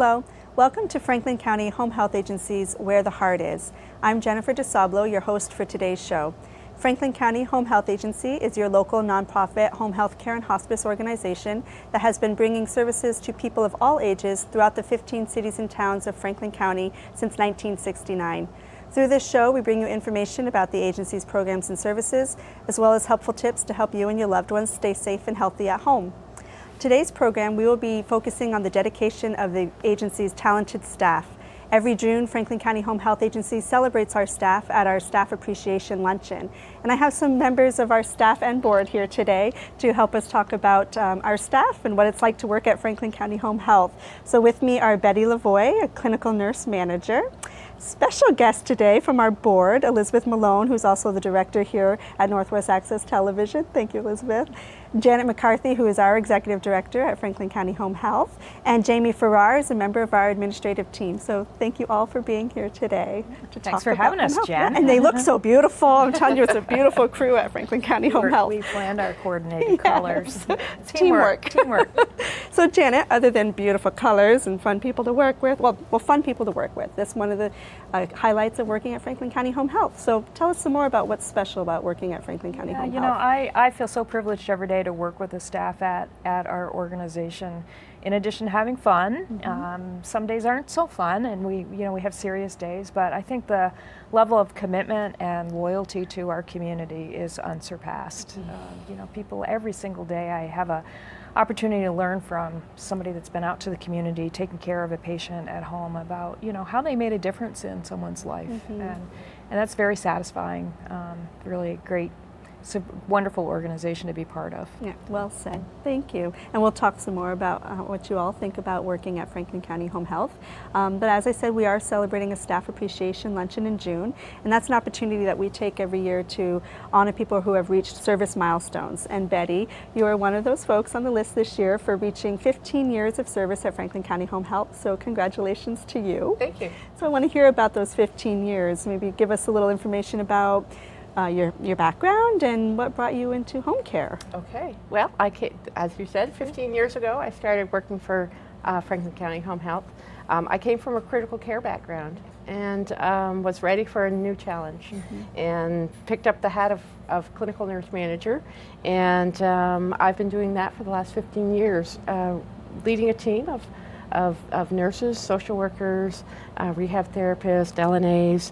Hello, welcome to Franklin County Home Health Agency's Where the Heart Is. I'm Jennifer Dusablon, your host for today's show. Franklin County Home Health Agency is your local nonprofit home health care and hospice organization that has been bringing services to people of all ages throughout the 15 cities and towns of Franklin County since 1969. Through this show, we bring you information about the agency's programs and services, as well as helpful tips to help you and your loved ones stay safe and healthy at home. Today's program, we will be focusing on the dedication of the agency's talented staff. Every June, Franklin County Home Health Agency celebrates our staff at our Staff Appreciation Luncheon. And I have some members of our staff and board here today to help us talk about our staff and what it's like to work at Franklin County Home Health. So with me are Betty Lavoie, a clinical nurse manager. Special guest today from our board, Elizabeth Malone, who's also the director here at Northwest Access Television. Thank you, Elizabeth. Janet McCarthy, who is our executive director at Franklin County Home Health. And Jamie Farrar is a member of our administrative team. So thank you all for being here today. Thanks for having us, Jen. And they look so beautiful. I'm telling you, it's a beautiful crew at Franklin County Home Health. We planned our coordinated colors. Teamwork. Teamwork. So Janet, other than beautiful colors and fun people to work with, well, fun people to work with. That's one of the highlights of working at Franklin County Home Health. So tell us some more about what's special about working at Franklin County Home Health. You know, I feel so privileged every day to work with the staff at our organization. In addition to having fun, some days aren't so fun, and we have serious days. But I think the level of commitment and loyalty to our community is unsurpassed. People every single day, I have a opportunity to learn from somebody that's been out to the community, taking care of a patient at home about how they made a difference in someone's life, and that's very satisfying. Really great. It's a wonderful organization to be part of. Yeah, well said. Thank you. And we'll talk some more about what you all think about working at Franklin County Home Health. But as I said, we are celebrating a Staff Appreciation Luncheon in June, and that's an opportunity that we take every year to honor people who have reached service milestones. And Betty, you are one of those folks on the list this year for reaching 15 years of service at Franklin County Home Health, so congratulations to you. Thank you. So I want to hear about those 15 years. Maybe give us a little information about your background and what brought you into home care. Okay. Well, as you said, 15 years ago, I started working for Franklin County Home Health. I came from a critical care background and was ready for a new challenge, and picked up the hat of clinical nurse manager. And I've been doing that for the last 15 years, leading a team of nurses, social workers, rehab therapists, LNAs,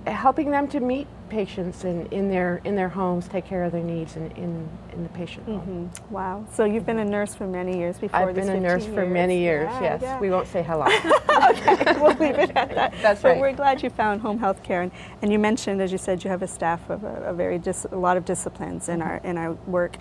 helping them to meet patients in their homes, take care of their needs in the patient home. Wow. So you've been a nurse for many years before I've been a nurse for many years, yes. Yeah. We won't say how long. Okay, we'll leave it at that. That's but right. We're glad you found home health care. And you mentioned, as you said, you have a staff of a lot of disciplines in our work.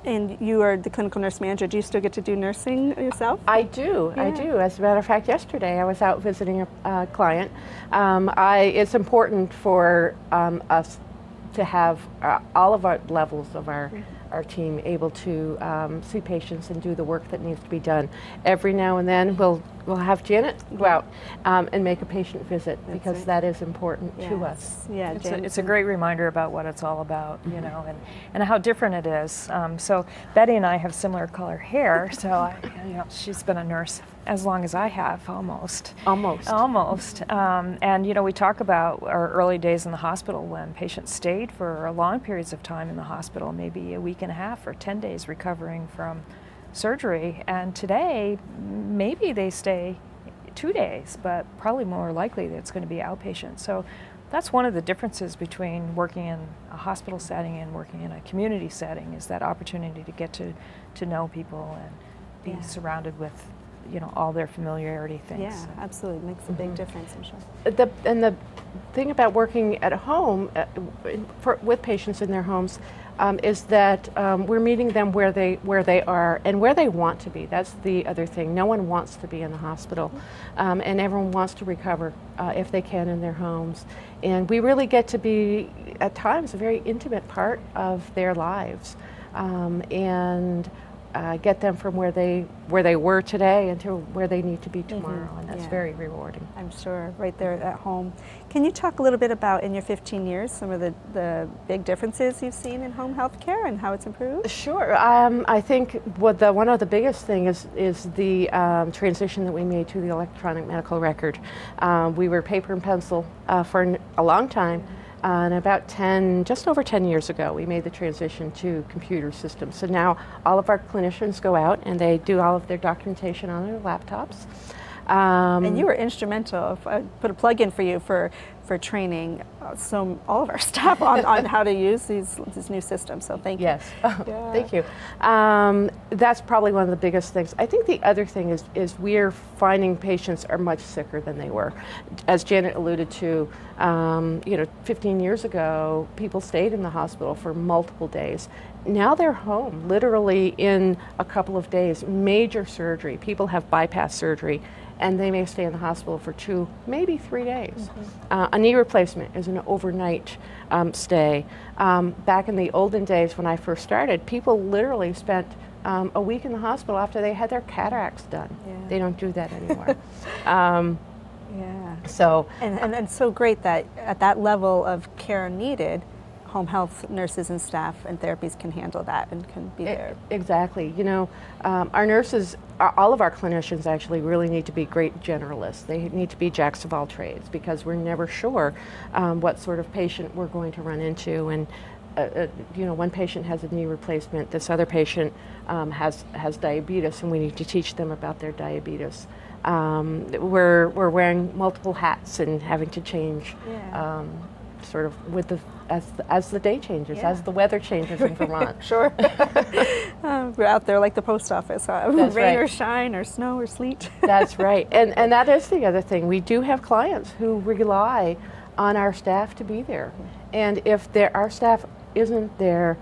And you are the clinical nurse manager. Do you still get to do nursing yourself? I do. Yeah. I do. As a matter of fact, yesterday I was out visiting a client. It's important for us to have all of our levels of our team able to see patients and do the work that needs to be done. Every now and then we'll have Janet go out and make a patient visit, because that is important to us. Yeah, it's a great reminder about what it's all about, and how different it is. So Betty and I have similar color hair, so she's been a nurse as long as I have, almost. And we talk about our early days in the hospital when patients stayed for long periods of time in the hospital, maybe a week and a half or 10 days recovering from surgery. And today, maybe they stay 2 days, but probably more likely that it's going to be outpatient. So that's one of the differences between working in a hospital setting and working in a community setting, is that opportunity to get to know people and be surrounded with all their familiarity things. Yeah, absolutely. Makes a big difference, I'm sure. And the thing about working at home with patients in their homes is that we're meeting them where they are and where they want to be. That's the other thing. No one wants to be in the hospital, and everyone wants to recover if they can in their homes. And we really get to be, at times, a very intimate part of their lives. And get them from where they were today into where they need to be tomorrow, and that's Yeah. very rewarding. I'm sure, right there at home. Can you talk a little bit about, in your 15 years, some of the big differences you've seen in home health care and how it's improved? Sure. I think one of the biggest thing is the transition that we made to the electronic medical record. We were paper and pencil for a long time. And about just over 10 years ago, we made the transition to computer systems. So now all of our clinicians go out and they do all of their documentation on their laptops. And you were instrumental. If I put a plug in for you for training all of our staff on how to use these new systems. So thank you. Yes, Yeah. thank you. That's probably one of the biggest things. I think the other thing is we're finding patients are much sicker than they were. As Janet alluded to, 15 years ago, people stayed in the hospital for multiple days. Now they're home, literally in a couple of days. Major surgery. People have bypass surgery, and they may stay in the hospital for 2, maybe 3 days. A knee replacement is an overnight stay. Back in the olden days when I first started, people literally spent a week in the hospital after they had their cataracts done. Yeah. They don't do that anymore. Yeah. So, And so great that at that level of care needed, home health nurses and staff and therapies can handle that and can be there. Exactly. Our nurses, all of our clinicians actually really need to be great generalists. They need to be jacks of all trades because we're never sure what sort of patient we're going to run into. And one patient has a knee replacement, this other patient has diabetes, and we need to teach them about their diabetes. We're wearing multiple hats and having to change. Yeah. Sort of with as the day changes, Yeah. as the weather changes in Vermont. Sure. We're out there like the post office, rain right. or shine or snow or sleet. That's right. And that is the other thing. We do have clients who rely on our staff to be there. And if our staff isn't there,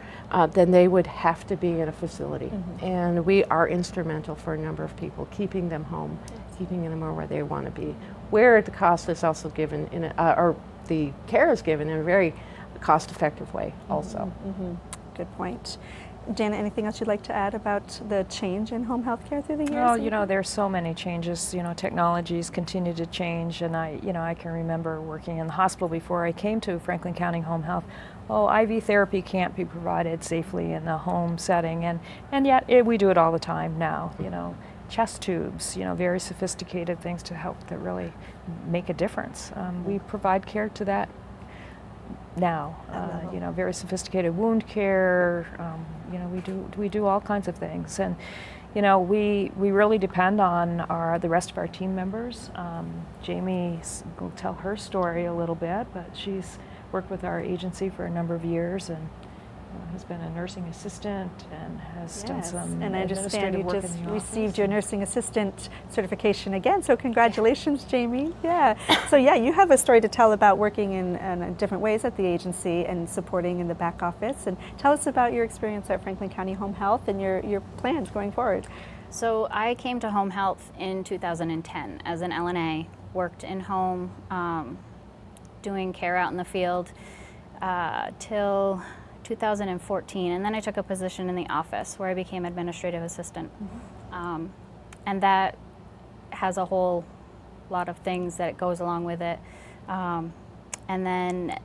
then they would have to be in a facility. And we are instrumental for a number of people, keeping them home, keeping them where they want to be, where the cost is also given or the care is given in a very cost-effective way also. Good point. Janet, anything else you'd like to add about the change in home health care through the years? Well, there's so many changes. Technologies continue to change, and I can remember working in the hospital before I came to Franklin County Home Health. IV therapy can't be provided safely in the home setting, and yet we do it all the time now. Chest tubes, very sophisticated things to help that really make a difference. We provide care to that now. Very sophisticated wound care. We do all kinds of things, and we really depend on the rest of our team members. Jamie will tell her story a little bit, but she's worked with our agency for a number of years and has been a nursing assistant and has done some and I understand you administrative work just in the received office. your nursing assistant certification again, so congratulations, Jamie. Yeah. So you have a story to tell about working in different ways at the agency and supporting in the back office. And tell us about your experience at Franklin County Home Health and your plans going forward. So I came to Home Health in 2010 as an LNA, worked in home, doing care out in the field till 2014, and then I took a position in the office where I became administrative assistant. And that has a whole lot of things that goes along with it. And then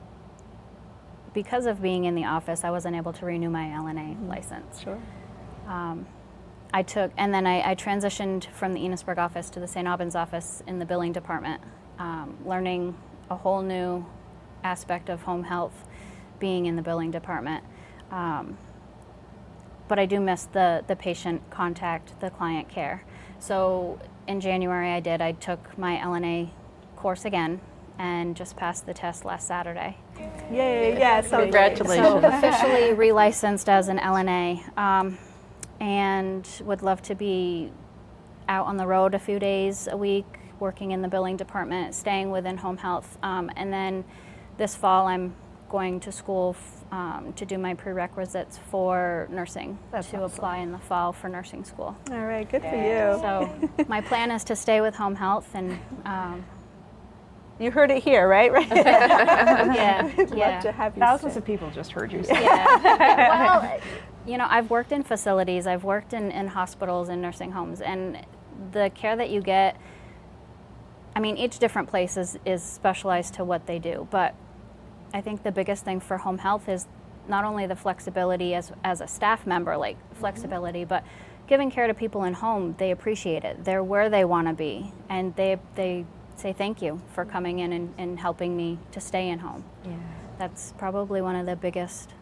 because of being in the office, I wasn't able to renew my LNA license. Sure. I transitioned from the Enosburg office to the St. Albans office in the billing department, learning a whole new aspect of home health being in the billing department. But I do miss the patient contact, the client care. So in January I took my LNA course again and just passed the test last Saturday. Yay, yeah, so Congratulations. So officially relicensed as an LNA, and would love to be out on the road a few days a week, working in the billing department, staying within home health. And then this fall I'm going to school to do my prerequisites for nursing, That's to awesome. Apply in the fall for nursing school. All right, good for you. So my plan is to stay with home health and You heard it here, right? yeah, We'd love to have you Thousands stay. of people just heard you say. yeah. Well, You know, I've worked in facilities, I've worked in hospitals and nursing homes, and the care that you get, I mean, each different place is specialized to what they do, but I think the biggest thing for home health is not only the flexibility as a staff member, like flexibility, but giving care to people in home. They appreciate it. They're where they want to be, and they say thank you for coming in and helping me to stay in home. Yeah. That's probably one of the biggest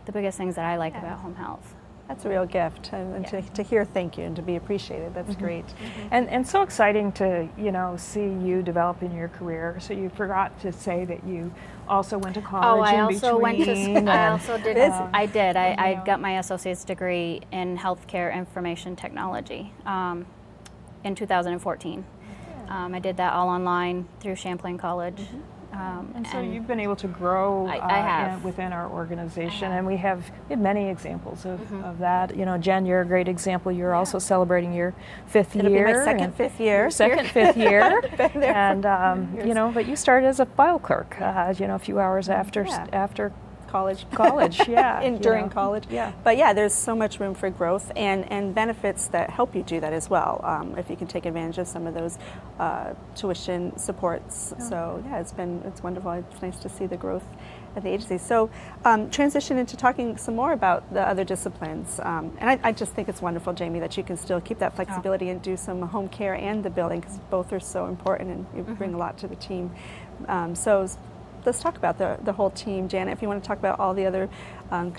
things that I like about home health. That's a real gift, and to hear thank you and to be appreciated. That's great. And so exciting to, see you develop in your career. So you forgot to say that you also went to college I in also between. went to. I also did. I did. I know. got my associate's degree in healthcare information technology in 2014. I did that all online through Champlain College. And so you've been able to grow I have. within our organization, and we have many examples of that. Jen, you're a great example. You're also celebrating your fifth It'll year. be my second fifth year. Fifth year. Been there And, but you started as a file clerk, a few hours after college. Yeah. During college. Yeah. But yeah, there's so much room for growth and benefits that help you do that as well. If you can take advantage of some of those tuition supports. Yeah. So yeah, it's wonderful. It's nice to see the growth at the agency. So transition into talking some more about the other disciplines. And I just think it's wonderful, Jamie, that you can still keep that flexibility and do some home care and the building, because both are so important and you bring a lot to the team. So let's talk about the whole team. Janet, if you want to talk about all the other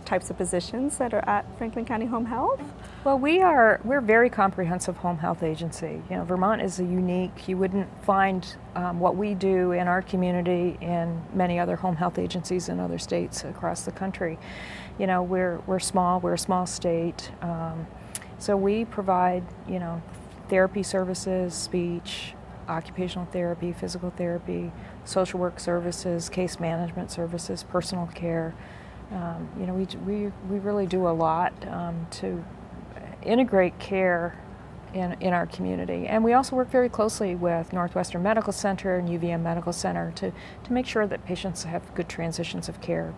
types of positions that are at Franklin County Home Health. Well, we're a very comprehensive home health agency. Vermont is a unique. You wouldn't find what we do in our community in many other home health agencies in other states across the country. We're small. We're a small state, so we provide therapy services, speech, occupational therapy, physical therapy, social work services, case management services, personal care. We really do a lot to integrate care in our community. And we also work very closely with Northwestern Medical Center and UVM Medical Center to make sure that patients have good transitions of care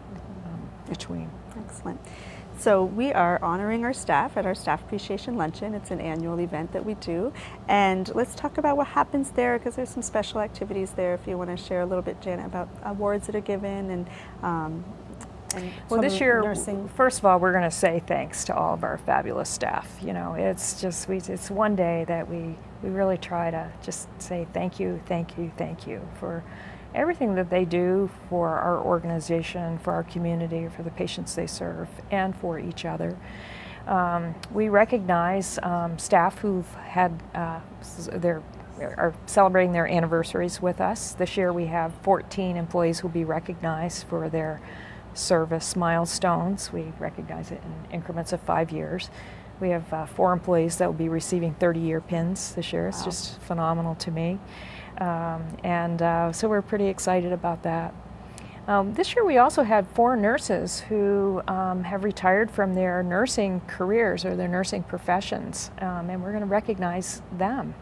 between. Excellent. So we are honoring our staff at our Staff Appreciation Luncheon. It's an annual event that we do. And let's talk about what happens there, because there's some special activities there. If you want to share a little bit, Janet, about awards that are given and well, this year, nursing. First of all, we're going to say thanks to all of our fabulous staff. It's just, it's one day that we really try to just say thank you for everything that they do for our organization, for our community, for the patients they serve, and for each other. We recognize staff who've had are celebrating their anniversaries with us. This year we have 14 employees who will be recognized for their service milestones. We recognize it in increments of 5 years. We have 4 employees that will be receiving 30-year pins this year. It's just phenomenal to me. So we're pretty excited about that. This year we also had 4 nurses who have retired from their nursing careers or their nursing professions, and we're going to recognize them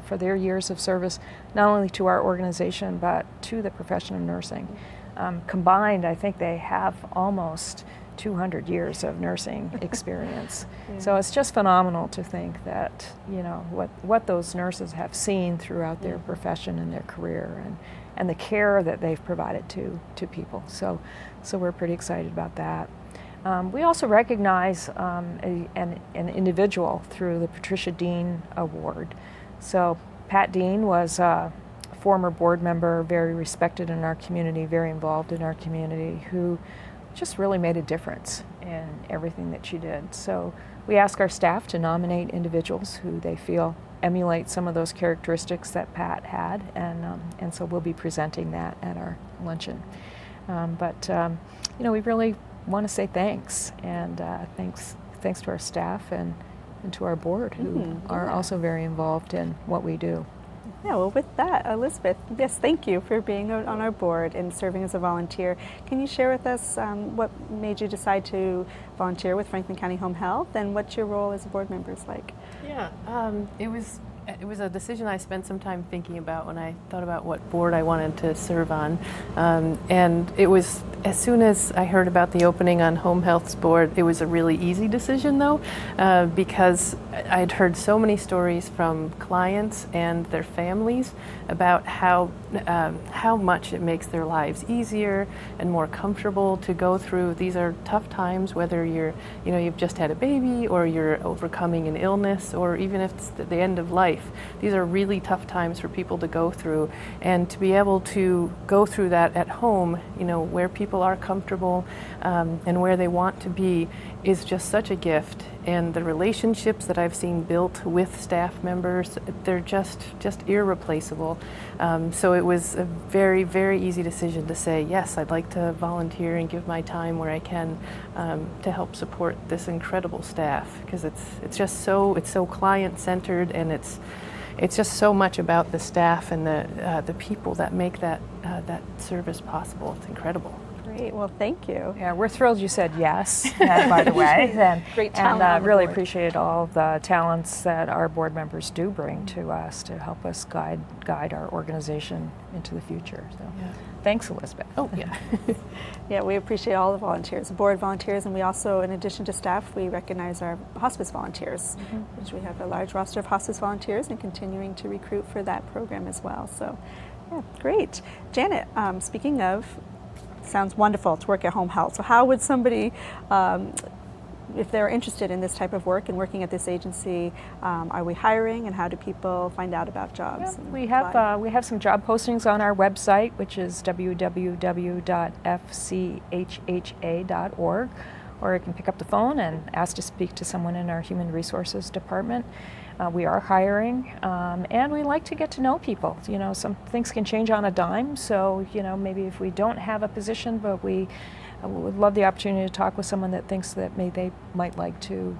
for their years of service, not only to our organization but to the profession of nursing. Combined, I think they have almost 200 years of nursing experience. Yeah. So it's just phenomenal to think that, what those nurses have seen throughout their profession and their career and the care that they've provided to people. So we're pretty excited about that. We also recognize an individual through the Patricia Dean Award. So Pat Dean was a former board member, very respected in our community, very involved in our community, who just really made a difference in everything that she did. So we ask our staff to nominate individuals who they feel emulate some of those characteristics that Pat had, and so we'll be presenting that at our luncheon. We really want to say thanks, and thanks to our staff and to our board, who are also very involved in what we do. Yeah, well, with that, Elizabeth, yes, thank you for being on our board and serving as a volunteer. Can you share with us what made you decide to volunteer with Franklin County Home Health, and what your role as a board member is like? Yeah, it was It was a decision I spent some time thinking about when I thought about what board I wanted to serve on. And it was, as soon as I heard about the opening on Home Health's board, it was a really easy decision though, because I'd heard so many stories from clients and their families about how much it makes their lives easier and more comfortable to go through. These are tough times, whether you've just had a baby or you're overcoming an illness, or even if it's the end of life. These are really tough times for people to go through, and to be able to go through that at home, where people are comfortable and where they want to be, is just such a gift. And the relationships that I've seen built with staff members, they're just irreplaceable. So it was a very, very easy decision to say, yes, I'd like to volunteer and give my time where I can to help support this incredible staff, because it's so client-centered, and it's just so much about the staff and the people that make that service possible. It's incredible. Great. Well, thank you. Yeah, we're thrilled you said yes, by the way. Great talent on And the really board. appreciate all of the talents that our board members do bring to us to help us guide our organization into the future. So, Yeah. Thanks, Elizabeth. Oh, yeah. Yeah, we appreciate all the volunteers, board volunteers, and we also, in addition to staff, we recognize our hospice volunteers, which we have a large roster of hospice volunteers and continuing to recruit for that program as well. So, yeah, great. Janet, speaking of, sounds wonderful to work at Home Health. So how would somebody, if they're interested in this type of work and working at this agency, are we hiring, and how do people find out about jobs? Yeah, and we apply? have some job postings on our website, which is www.fchha.org, or you can pick up the phone and ask to speak to someone in our Human Resources Department. We are hiring, and we like to get to know people. Some things can change on a dime, so maybe if we don't have a position, but we would love the opportunity to talk with someone that thinks that they might like to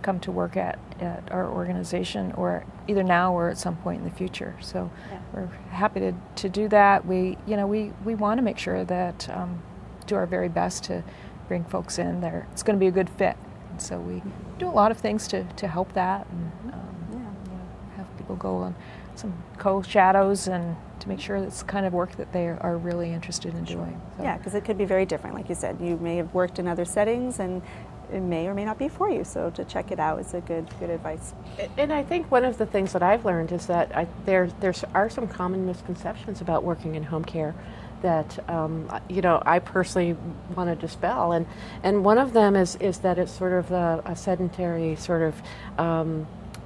come to work at our organization, or either now or at some point in the future. So we're happy to do that. We want to make sure that do our very best to bring folks in there. It's going to be a good fit. So we do a lot of things to help that, and have people go on some co-shadows and to make sure it's the kind of work that they are really interested in doing. So. Yeah, because it could be very different. Like you said, you may have worked in other settings, and it may or may not be for you. So to check it out is a good advice. And I think one of the things that I've learned is that there are some common misconceptions about working in home care that I personally want to dispel, and one of them is that it's sort of a sedentary sort of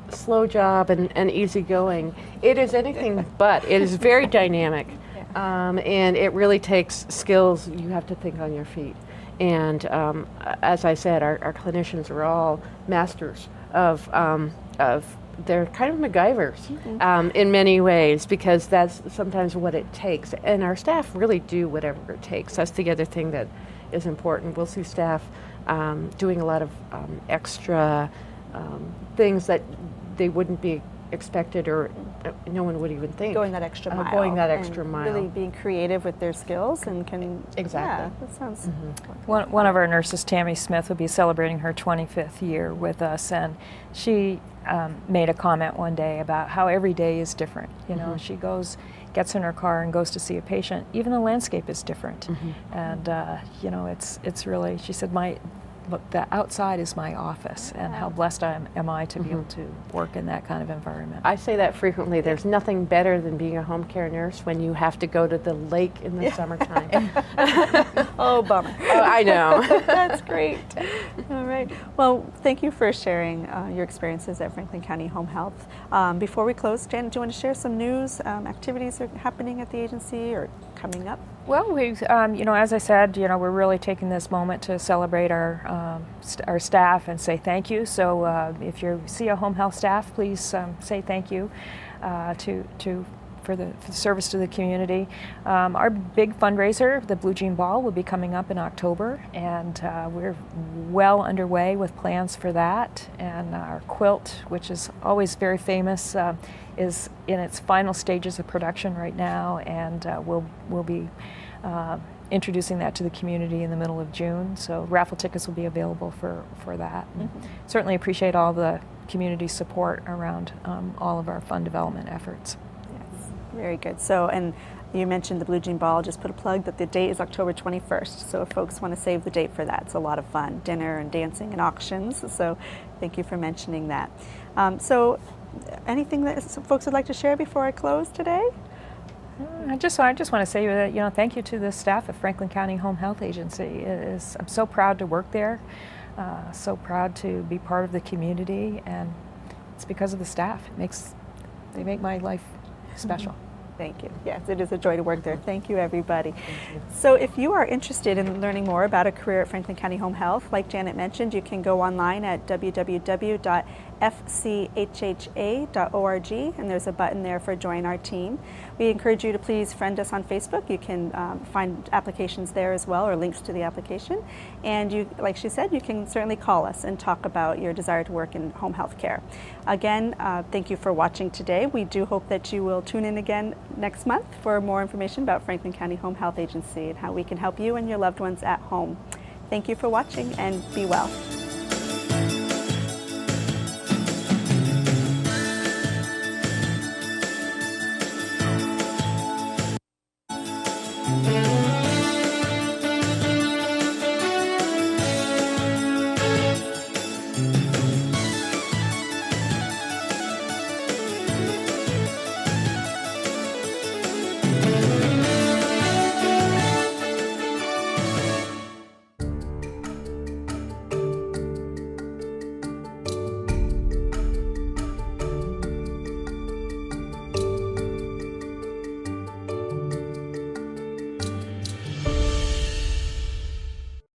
slow job and easygoing. It is anything but. It is very dynamic, and it really takes skills. You have to think on your feet, and as I said, our clinicians are all masters of they're kind of MacGyvers in many ways, because that's sometimes what it takes. And our staff really do whatever it takes. That's the other thing that is important. We'll see staff doing a lot of extra things that they wouldn't be expected, or no one would even think. Going that extra mile. Going that extra and mile. Really being creative with their skills and can. Exactly. Yeah, that sounds. One of our nurses, Tammy Smith, will be celebrating her 25th year with us, and she made a comment one day about how every day is different. She gets in her car and goes to see a patient. Even the landscape is different, and it's really. She said, the outside is my office, and how blessed am I to be able to work in that kind of environment. I say that frequently. There's nothing better than being a home care nurse when you have to go to the lake in the summertime. Oh, bummer. Oh, I know. That's great. All right. Well, thank you for sharing your experiences at Franklin County Home Health. Before we close, Janet, do you want to share some news, activities that are happening at the agency or coming up? Well, as I said, we're really taking this moment to celebrate our staff and say thank you. So if you see a home health staff, please say thank you for the service to the community. Our big fundraiser, the Blue Jean Ball, will be coming up in October, and we're well underway with plans for that. And our quilt, which is always very famous, is in its final stages of production right now, and we'll be introducing that to the community in the middle of June. So raffle tickets will be available for that. Certainly appreciate all the community support around all of our fund development efforts. Yes, very good. So, and you mentioned the Blue Jean Ball. I'll just put a plug that the date is October 21st. So if folks want to save the date for that, it's a lot of fun. Dinner and dancing and auctions. So thank you for mentioning that. So anything that folks would like to share before I close today? I just want to say that, thank you to the staff at Franklin County Home Health Agency. I'm so proud to work there, so proud to be part of the community, and it's because of the staff. They make my life special. Thank you. Yes, it is a joy to work there. Thank you, everybody. So if you are interested in learning more about a career at Franklin County Home Health, like Janet mentioned, you can go online at www.fchha.org, and there's a button there for Join Our Team. We encourage you to please friend us on Facebook. You can find applications there as well, or links to the application. And you, like she said, you can certainly call us and talk about your desire to work in home health care. Again, thank you for watching today. We do hope that you will tune in again next month for more information about Franklin County Home Health Agency and how we can help you and your loved ones at home. Thank you for watching, and be well.